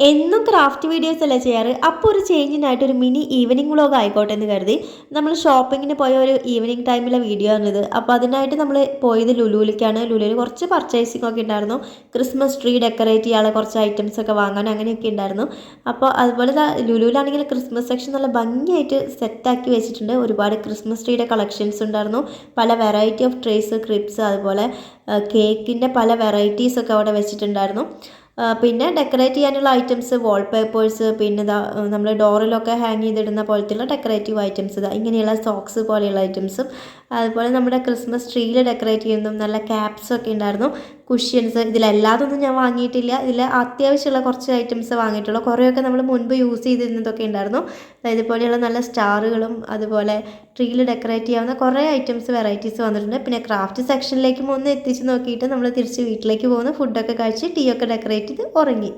എന്നും craft videos അല്ലേ ചെയ്യാറ്. അപ്പോൾ ഒരു ചേഞ്ചിനായിട്ട് ഒരു മിനി ഈവനിങ് വ്ളോഗ് ആയിക്കോട്ടെ എന്ന് കരുതി നമ്മൾ ഷോപ്പിങ്ങിന് പോയ ഒരു ഈവനിങ് ടൈമിലെ വീഡിയോ ആണിത്. അപ്പോൾ അതിനായിട്ട് നമ്മൾ പോയത് ലുലുവിലേക്കാണ്. ലുലുവിൽ കുറച്ച് പർച്ചേസിംഗ് ഒക്കെ ഉണ്ടായിരുന്നു. ക്രിസ്മസ് ട്രീ ഡെക്കറേറ്റ് ചെയ്യാനുള്ള കുറച്ച് ഐറ്റംസ് ഒക്കെ വാങ്ങാൻ അങ്ങനെയൊക്കെ ഉണ്ടായിരുന്നു. അപ്പോൾ അതുപോലെ ലുലുവിലാണെങ്കിൽ ക്രിസ്മസ് സെക്ഷൻ നല്ല ഭംഗിയായിട്ട് സെറ്റാക്കി വെച്ചിട്ടുണ്ട്. ഒരുപാട് ക്രിസ്മസ് ട്രീയുടെ കളക്ഷൻസ് ഉണ്ടായിരുന്നു. പല വെറൈറ്റി ഓഫ് ട്രീസ്, ക്രിപ്സ്, അതുപോലെ കേക്കിൻ്റെ പല വെറൈറ്റീസ് ഒക്കെ അവിടെ വെച്ചിട്ടുണ്ടായിരുന്നു. പിന്നെ ഡെക്കറേറ്റ് ചെയ്യാനുള്ള ഐറ്റംസ്, വാൾപേപ്പേഴ്സ്, പിന്നെ നമ്മൾ ഡോറിലൊക്കെ ഹാങ് ചെയ്തിടുന്ന പോലത്തെയുള്ള ഡെക്കറേറ്റീവ് ഐറ്റംസ്, ഇങ്ങനെയുള്ള സോക്സ് പോലെയുള്ള ഐറ്റംസും, അതുപോലെ നമ്മുടെ ക്രിസ്മസ് ട്രീയിൽ ഡെക്കറേറ്റ് ചെയ്യുന്നതും നല്ല ക്യാപ്സൊക്കെ ഉണ്ടായിരുന്നു. കുഷ്യൻസ്, ഇതിലെല്ലാതൊന്നും ഞാൻ വാങ്ങിയിട്ടില്ല. ഇതിൽ അത്യാവശ്യമുള്ള കുറച്ച് ഐറ്റംസ് വാങ്ങിയിട്ടുള്ളൂ. കുറേയൊക്കെ നമ്മൾ മുൻപ് യൂസ് ചെയ്തിരുന്നതൊക്കെ ഉണ്ടായിരുന്നു. അതായത് ഇതുപോലെയുള്ള നല്ല സ്റ്റാറുകളും അതുപോലെ ട്രീയിൽ ഡെക്കറേറ്റ് ചെയ്യാവുന്ന കുറേ ഐറ്റംസ്, വെറൈറ്റീസ് വന്നിട്ടുണ്ട്. പിന്നെ ക്രാഫ്റ്റ് സെക്ഷനിലേക്ക് ഒന്ന് എത്തിച്ച് നോക്കിയിട്ട് നമ്മൾ തിരിച്ച് വീട്ടിലേക്ക് പോകുന്നു. ഫുഡൊക്കെ കഴിച്ച് ടീ ഒക്കെ ഡെക്കറേറ്റ് ചെയ്ത് ഉറങ്ങി.